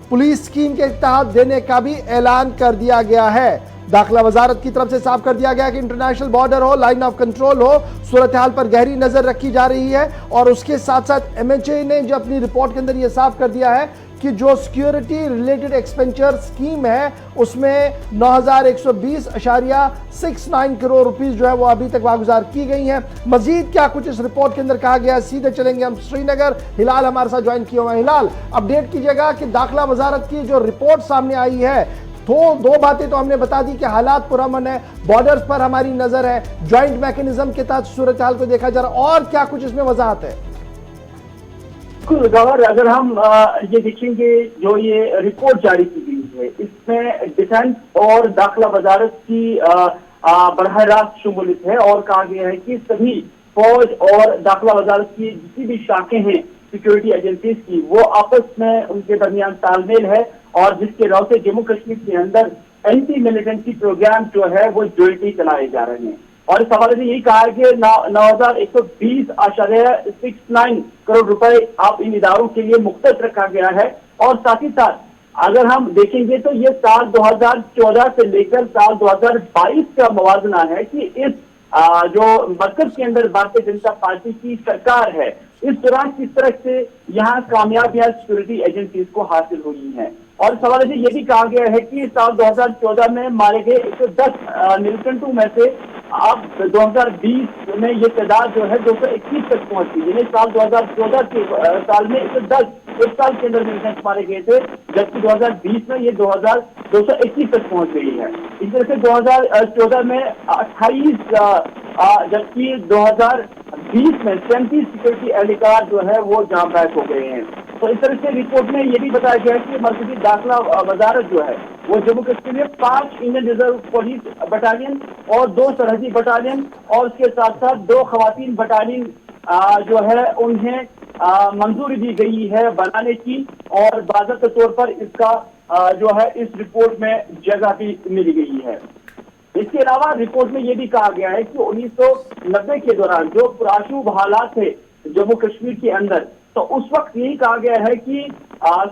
Speaker 1: पुलिस स्कीम के तहत देने का भी ऐलान कर दिया गया है। दाखिला वजारत की तरफ से साफ कर दिया गया कि इंटरनेशनल बॉर्डर हो, लाइन ऑफ कंट्रोल हो, सूरत हाल पर गहरी नजर रखी जा रही है। और उसके साथ साथ MHA ने जो अपनी रिपोर्ट के अंदर यह साफ कर दिया है कि जो सिक्योरिटी रिलेटेड एक्सपेंचर स्कीम है उसमें 9,120.69 करोड़ रुपीस जो है वो अभी तक वागुजार की गई हैं। मजीद क्या कुछ इस रिपोर्ट के अंदर कहा गया है, सीधे चलेंगे हम श्रीनगर। हिलाल हमारे साथ ज्वाइन किए हुए हैं। हिलाल, अपडेट कीजिएगा कि दाखिला वजारत की जो रिपोर्ट सामने आई है, तो दो बातें तो हमने बता दी कि हालात पुरअमन है, बॉर्डर्स पर हमारी नजर है, ज्वाइंट मैकेनिज्म के तहत सूरत हाल को देखा जा रहा है, और क्या कुछ इसमें वजाहत है?
Speaker 4: गवर, अगर हम ये देखेंगे जो ये रिपोर्ट जारी की गई है, इसमें डिफेंस और दाखिला वजारत की बरह रास्त शमूलियत है और कहा गया है कि सभी फौज और दाखिला वजारत की जितनी भी शाखें हैं सिक्योरिटी एजेंसीज की, वो आपस में उनके दरमियान तालमेल है और जिसके रव से जम्मू कश्मीर के अंदर एंटी मिलिटेंसी प्रोग्राम जो है वो जोइंटली चलाए जा रहे हैं। और इस हवाले से यही कहा है कि 9,120.69 करोड़ रुपए आप इन इदारों के लिए मुख्तस रखा गया है। और साथ ही साथ अगर हम देखेंगे तो ये साल 2014 से लेकर साल 2022 का मवाजना है कि इस जो मरकज के अंदर भारतीय जनता पार्टी की सरकार है, इस दौरान किस तरह से यहाँ कामयाबियां सिक्योरिटी एजेंसीज को हासिल हुई हैं। और इस हवाले से यह भी कहा गया है कि साल 2014 में मारे गए 110 मिलिटेंटों में से अब 2020 में ये तादाद जो है 221 तक पहुंच गई। यानी साल 2014 के साल में 110 एक साल के अंदर मिलिटेंट मारे गए थे, जबकि 2020 में ये 221 तक पहुंच गई है। इस तरह से 2014 में 28 जबकि 2020 में 37 सिक्योरिटी एहलकार जो है वो जाम बैक हो गए हैं। तो इस तरह से रिपोर्ट में ये भी बताया गया है कि मरकजी दाखिला वजारत जो है वो जम्मू कश्मीर में 5 इंडियन रिजर्व पुलिस बटालियन और 2 सरहदी बटालियन और उसके साथ साथ 2 खवातीन बटालियन जो है उन्हें मंजूरी दी गई है बनाने की, और बाज़ाब्ता तौर पर इसका जो है इस रिपोर्ट में जगह भी मिली गई है। इसके अलावा रिपोर्ट में यह भी कहा गया है कि 1990 के दौरान जो पुराशुब हालात थे जम्मू कश्मीर के अंदर, तो उस वक्त यही कहा गया है कि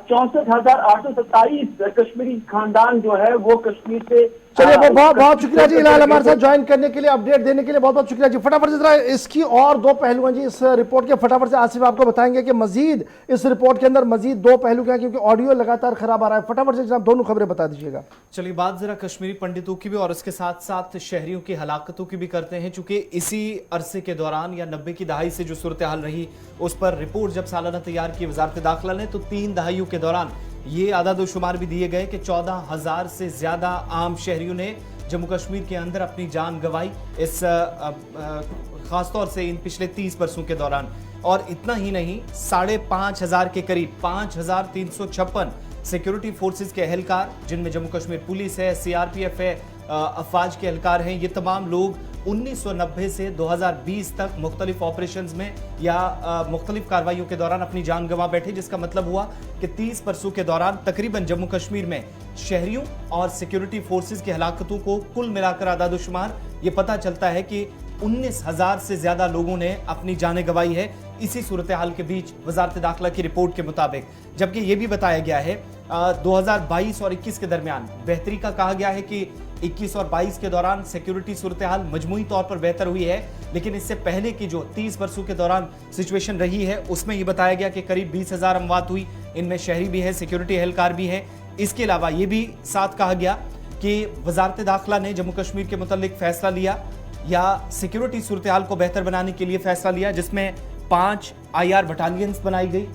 Speaker 4: 64,827 कश्मीरी खानदान जो है वो कश्मीर से।
Speaker 1: चलिए, बहुत बहुत शुक्रिया जी हिलाल हमारे साथ ज्वाइन करने के लिए, अपडेट देने के लिए बहुत बहुत शुक्रिया जी। फटाफट से जरा इसकी और 2 पहलू हैं जी इस रिपोर्ट के, फटाफट से आसिफ आपको बताएंगे कि मजीद इस रिपोर्ट के अंदर मजीद 2 पहलू क्या है, क्योंकि ऑडियो लगातार खराब आ रहा है। फटाफट से जनाब दोनों खबरें बता दीजिएगा।
Speaker 2: चलिए, बात जरा कश्मीरी पंडितों की भी और उसके साथ साथ शहरियों की हलाकतों की भी करते हैं, चूंकि इसी अरसे के दौरान या 90 की दहाई से जो सूरत हाल रही उस पर रिपोर्ट जब सालाना तैयार की वजारत दाखिला ने, तो 3 दहाइयों के दौरान ये आदाद शुमार भी दिए गए कि 14,000 से ज्यादा आम शहरियों ने जम्मू कश्मीर के अंदर अपनी जान गंवाई, इस खासतौर से इन पिछले 30 वर्षों के दौरान। और इतना ही नहीं, 5,500 के करीब 5,356 सिक्योरिटी फोर्सेस के एहलकार, जिनमें जम्मू कश्मीर पुलिस है, सीआरपीएफ है, अफवाज के एहलकार हैं, ये तमाम लोग 1990 से 2020 तक मुख्तलिफ ऑपरेशंस में या मुख्तलिफ कार्रवाइयों के दौरान अपनी जान गंवा बैठे, जिसका मतलब हुआ कि 30 वर्षों के दौरान तकरीबन जम्मू कश्मीर में शहरियों और सिक्योरिटी फोर्सेस की हलाकतों को कुल मिलाकर आदादुशुमार ये पता चलता है कि 19,000 से ज्यादा लोगों ने अपनी जानें गंवाई है इसी सूरत हाल के बीच वजारत दाखिला की रिपोर्ट के मुताबिक। जबकि ये भी बताया गया है 2022 और 21 के दरमियान बेहतरी का कहा गया है कि 21 और 22 के दौरान सिक्योरिटी सूरत हाल मजमूई तौर पर बेहतर हुई है, लेकिन इससे पहले की जो 30 वर्षों के दौरान सिचुएशन रही है उसमें यह बताया गया कि करीब 20,000 अमवात हुई, इनमें शहरी भी है, सिक्योरिटी एहलकार भी है। इसके अलावा ये भी साथ कहा गया कि वजारत दाखिला ने जम्मू कश्मीर के मुतालिक फैसला लिया या सिक्योरिटी सूरत हाल को बेहतर बनाने के लिए फैसला लिया, जिसमें 5 IR बटालियंस बनाई गई,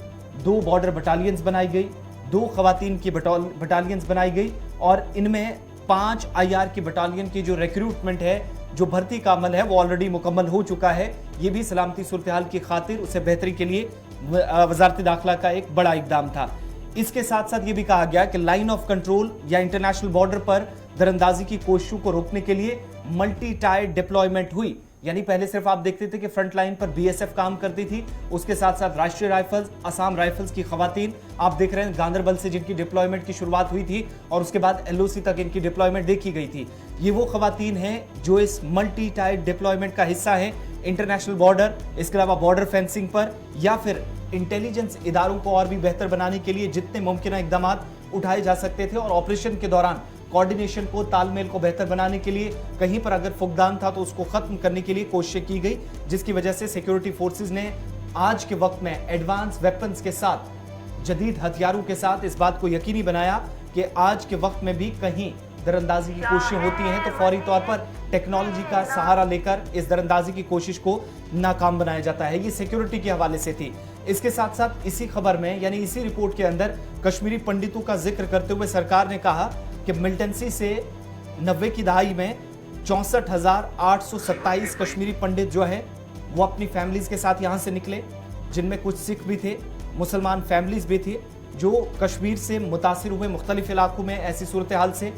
Speaker 2: 2 बॉर्डर बटालियंस बनाई गई, 2 खवातीन की बटालियंस बनाई गई, और इनमें 5 IR की बटालियन की जो रिक्रूटमेंट है, जो भर्ती का अमल है, वो ऑलरेडी मुकम्मल हो चुका है। ये भी सलामती सूरत हाल की खातिर उसे बेहतरी के लिए वजारत दाखिला का एक बड़ा इकदाम था। इसके साथ साथ ये भी कहा गया कि लाइन ऑफ कंट्रोल या इंटरनेशनल बॉर्डर पर दरअंदाजी की कोशिशों को रोकने के लिए मल्टी टायर डिप्लॉयमेंट हुई। यानी पहले सिर्फ आप देखते थे कि फ्रंट लाइन पर BSF काम करती थी, उसके साथ साथ राष्ट्रीय राइफल्स, असम राइफल्स की खवातीन आप देख रहे हैं गांदरबल से जिनकी डिप्लॉयमेंट की शुरुआत हुई थी और उसके बाद LOC तक इनकी डिप्लॉयमेंट देखी गई थी। ये वो खवातीन हैं जो इस मल्टी टायर डिप्लॉयमेंट का हिस्सा है इंटरनेशनल बॉर्डर, इसके अलावा बॉर्डर फेंसिंग पर या फिर इंटेलिजेंस इदारों को और भी बेहतर बनाने के लिए जितने मुमकिन इकदाम उठाए जा सकते थे और ऑपरेशन के दौरान कोऑर्डिनेशन को, तालमेल को बेहतर बनाने के लिए कहीं पर अगर फुकदान था तो उसको खत्म करने के लिए कोशिशें की गई, जिसकी वजह से सिक्योरिटी फोर्सेस ने आज के वक्त में एडवांस वेपन्स के साथ जदीद हथियारों के साथ इस बात को यकीनी बनाया कि आज के वक्त में भी कहीं दरअंदाजी की कोशिशें होती हैं तो फौरी तौर पर टेक्नोलॉजी का सहारा लेकर इस दरअंदाजी की कोशिश को नाकाम बनाया जाता है। ये सिक्योरिटी के हवाले से थी। इसके साथ साथ इसी खबर में यानी इसी रिपोर्ट के अंदर कश्मीरी पंडितों का जिक्र करते हुए सरकार ने कहा कि मिलिटेंसी से 90 की दहाई में 64,827 कश्मीरी पंडित जो है वो अपनी फैमिलीज के साथ यहाँ से निकले, जिनमें कुछ सिख भी थे, मुसलमान फैमिलीज भी थी, जो कश्मीर से मुतासिर हुए मुख्तलिफ इलाकों में ऐसी सूरत हाल से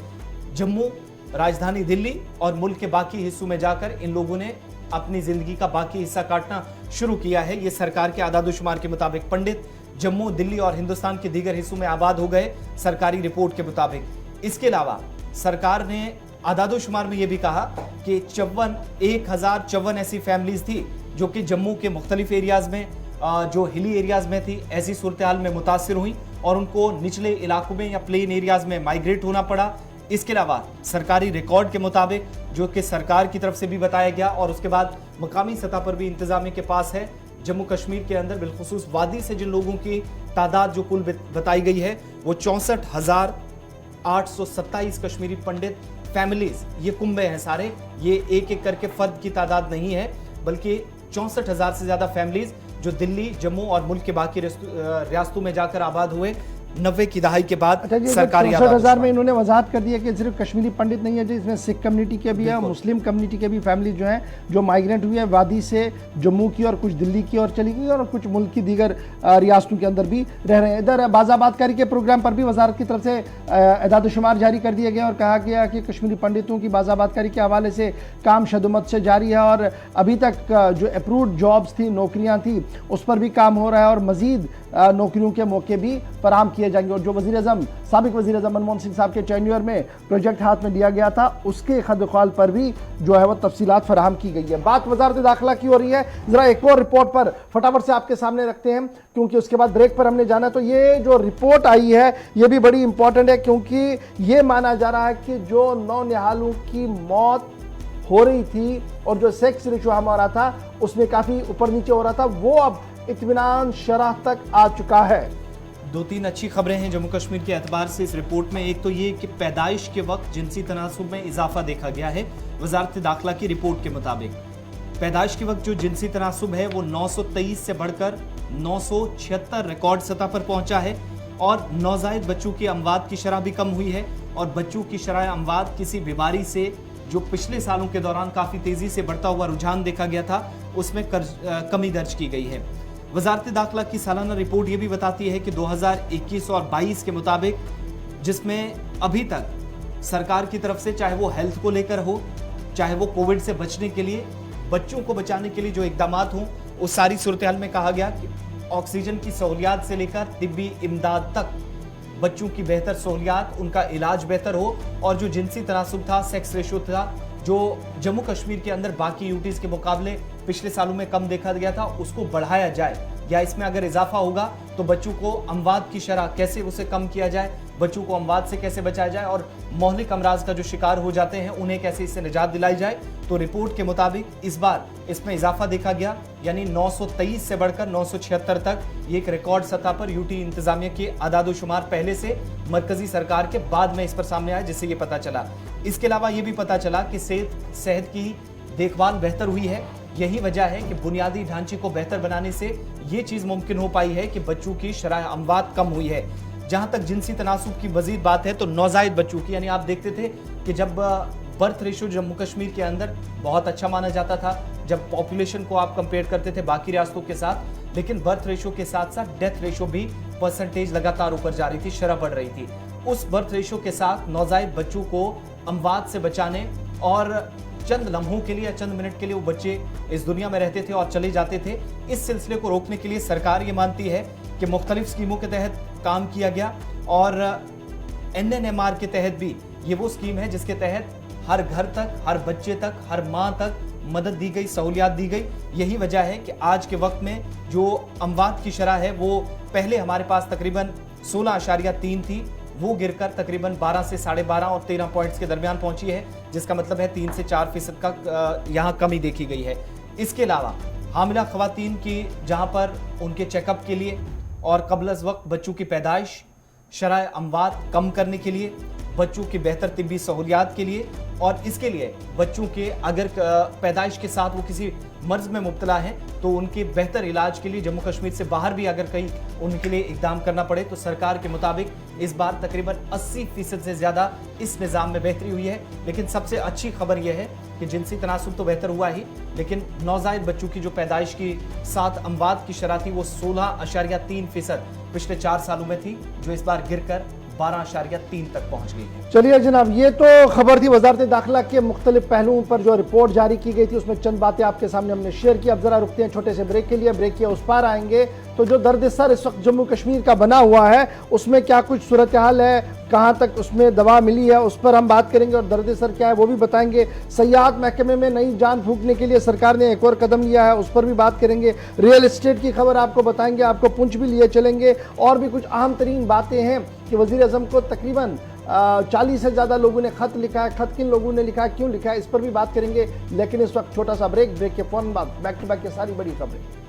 Speaker 2: जम्मू, राजधानी दिल्ली और मुल्क के बाकी हिस्सों में जाकर इन लोगों ने अपनी जिंदगी का बाकी हिस्सा काटना शुरू किया है। ये सरकार के आदादोशुमार के मुताबिक पंडित जम्मू, दिल्ली और हिंदुस्तान के दीगर हिस्सों में आबाद हो गए, सरकारी रिपोर्ट के मुताबिक। इसके अलावा सरकार ने आदादोशुमार में यह भी कहा कि 1054 ऐसी फैमिलीज थी जो कि जम्मू के मुख्तलिफ एरियाज में, जो हिली एरियाज में थी, ऐसी सूरत हाल में मुतासिर हुई और उनको निचले इलाकों में या प्लेन एरियाज में माइग्रेट होना पड़ा। इसके अलावा सरकारी रिकॉर्ड के मुताबिक, जो कि सरकार की तरफ से भी बताया गया और उसके बाद मकामी सतह पर भी इंतजामिया के पास है, जम्मू कश्मीर के अंदर बिलखुसूस वादी से जिन लोगों की तादाद जो कुल बताई गई है वो 64,827 कश्मीरी पंडित फैमिलीज, ये कुंबे हैं सारे, ये एक एक करके फर्द की तादाद नहीं है, बल्कि 64,000 से ज्यादा फैमिलीज जो दिल्ली, जम्मू और मुल्क के बाकी रियासतों में जाकर आबाद हुए 90 की दहाई के बाद।
Speaker 1: सरकारी 64,000 में इन्होंने वजाहत कर दिया कि सिर्फ कश्मीरी पंडित नहीं है, जिसमें सिख कम्युनिटी के भी है, मुस्लिम कम्युनिटी के भी फैमिली जो हैं जो माइग्रेंट हुई है वादी से, जम्मू की और कुछ दिल्ली की और चली गई और कुछ मुल्क की दीगर रियासतों के अंदर भी रह रहे हैं। इधर बाज़ाबादकारी के प्रोग्राम पर भी वजारत की तरफ से एदाद-ओ-शुमार जारी कर दिए गए और कहा गया कि कश्मीरी पंडितों की बाज़ाबादकारी के हवाले से काम शदुमत से जारी है और अभी तक जो अप्रूव्ड जॉब्स थी, नौकरियाँ थी, उस पर भी काम हो रहा है और मज़ीद नौकरियों के मौके भी फराहम किए जाएंगे। और जो साबिक वज़ीर आज़म मनमोहन सिंह साहब के टेन्योर में प्रोजेक्ट हाथ में लिया गया था, उसके खदख्वाल पर भी जो है वो तफसीलात फराहम की गई है। बात वज़ारत दाखिला की हो रही है, ज़रा एक और रिपोर्ट पर फटाफट से आपके सामने रखते हैं क्योंकि उसके बाद ब्रेक पर हमने जाना। तो ये जो रिपोर्ट आई है ये भी बड़ी इंपॉर्टेंट है क्योंकि ये माना जा रहा है कि जो नौनिहालों की मौत हो रही थी और जो सेक्स रेशो हमारा था उसमें काफ़ी ऊपर नीचे हो रहा था, वो अब इत्मीनान शरह तक आ चुका है।
Speaker 2: दो तीन अच्छी खबरें हैं जम्मू कश्मीर के एतबार से इस रिपोर्ट में। एक तो ये कि पैदाइश के वक्त जिनसी तनासुब में इजाफा देखा गया है। वजारत दाखिला की रिपोर्ट के मुताबिक पैदाइश के वक्त जो जिनसी तनासुब है वो 923 से बढ़कर 976 रिकॉर्ड सतह पर पहुंचा है और नौजायद बच्चों की अमवात की शरह भी कम हुई है और बच्चों की शरह अमवात किसी बीमारी से जो पिछले सालों के दौरान काफ़ी तेज़ी से बढ़ता हुआ रुझान देखा गया था उसमें कमी दर्ज की गई है। वजारत दाखिला की सालाना रिपोर्ट ये भी बताती है कि 2021 और 22 के मुताबिक, जिसमें अभी तक सरकार की तरफ से चाहे वो हेल्थ को लेकर हो, चाहे वो कोविड से बचने के लिए, बच्चों को बचाने के लिए जो इकदाम हों, उस सारी सूरत हाल में कहा गया कि ऑक्सीजन की सहूलियात से लेकर तिब्बी इमदाद तक बच्चों की बेहतर सहूलियात, उनका इलाज बेहतर हो और जो जिनसी तनासुब था, सेक्स रेशो था, जो जम्मू कश्मीर के अंदर बाकी यूटीज के मुकाबले पिछले सालों में कम देखा गया था, उसको बढ़ाया जाए या इसमें अगर इजाफा होगा तो बच्चों को अमवात की शरह कैसे उसे कम किया जाए, बच्चों को अमवात से कैसे बचाया जाए और मौलिक अमराज का जो शिकार हो जाते हैं उन्हें कैसे इससे निजात दिलाई जाए। तो रिपोर्ट के मुताबिक इस बार इसमें इजाफा देखा गया, यानी 923 से बढ़कर 976 तक। ये एक रिकॉर्ड सतह पर यूटी इंतजामिया के आदादोशुमार पहले से मरकजी सरकार के बाद में इस पर सामने आया, जिससे ये पता चला। इसके अलावा ये भी पता चला कि सेहत की देखभाल बेहतर हुई है। यही वजह है कि बुनियादी ढांचे को बेहतर बनाने से ये चीज मुमकिन हो पाई है कि बच्चों की शरह अमवात कम हुई है। जहां तक जिनसी तनासुब की मजीद बात है तो नौजायद बच्चों की, यानी आप देखते थे कि जब बर्थ रेशो जम्मू कश्मीर के अंदर बहुत अच्छा माना जाता था, जब पॉपुलेशन को आप कंपेयर करते थे बाकी रियासतों के साथ, लेकिन बर्थ रेशो के साथ साथ डेथ रेशो भी परसेंटेज लगातार ऊपर जा रही थी, शरह बढ़ रही थी। उस बर्थ रेशो के साथ नौजायद बच्चों को अमवात से बचाने और चंद लम्हों के लिए या चंद मिनट के लिए वो बच्चे इस दुनिया में रहते थे और चले जाते थे, इस सिलसिले को रोकने के लिए सरकार ये मानती है कि मुख्तलिफ स्कीमों के तहत काम किया गया और NNMR के तहत भी ये वो स्कीम है जिसके तहत हर घर तक, हर बच्चे तक, हर माँ तक मदद दी गई, सहूलियात दी गई। यही वजह है कि आज के वक्त में जो अमवात की शरह है वो पहले हमारे पास तकरीबन 16.3 थी, वो गिरकर तकरीबन 12 से 12.5 और 13 पॉइंट्स के दरमियान पहुंची है, जिसका मतलब है 3 से 4% का यहाँ कमी देखी गई है। इसके अलावा हामिला ख्वातीन की जहाँ पर उनके चेकअप के लिए और कबल वक्त बच्चों की पैदाइश, शरह अमवात कम करने के लिए, बच्चों की बेहतर तिब्बी सहूलियात के लिए और इसके लिए बच्चों के अगर पैदाइश के साथ वो किसी मर्ज में मुब्तला हैं तो उनके बेहतर इलाज के लिए जम्मू कश्मीर से बाहर भी अगर कहीं उनके लिए इकदाम करना पड़े तो सरकार के मुताबिक इस बार तकरीबन 80% से ज़्यादा इस निज़ाम में बेहतरी हुई है। लेकिन सबसे अच्छी खबर यह है कि जिनसी तनासुब तो बेहतर हुआ ही, लेकिन नौजायद बच्चों की जो पैदाइश की 7 अमवात की शरह थी वो 16.3% पिछले 4 सालों में थी, जो इस बार गिरकर 12.3 तक पहुंच गई है।
Speaker 1: चलिए जनाब, ये तो खबर थी वजारत दाखिला के मुख्तलिफ पहलुओं पर जो रिपोर्ट जारी की गई थी, उसमें चंद बातें आपके सामने हमने शेयर की। अब जरा रुकते हैं छोटे से ब्रेक के लिए, ब्रेक के उस पार आएंगे तो जो दर्द सर इस वक्त जम्मू कश्मीर का बना हुआ है उसमें क्या कुछ सूरत हाल है, कहां तक उसमें दवा मिली है, उस पर हम बात करेंगे और दर्द सर क्या है वो भी बताएंगे। सयाहत महकमे में नई जान फूंकने के लिए सरकार ने एक और कदम लिया है, उस पर भी बात करेंगे। रियल एस्टेट की खबर आपको बताएंगे, आपको पुंछ भी लिए चलेंगे और भी कुछ अहम तरीन बातें हैं कि वजीर आजम को तकरीबन 40 से ज़्यादा लोगों ने खत लिखा है। खत किन लोगों ने लिखा है, क्यों लिखा है, इस पर भी बात करेंगे। लेकिन इस वक्त छोटा सा ब्रेक के फौरन बाद बैक टू बैक के सारी बड़ी खबरें।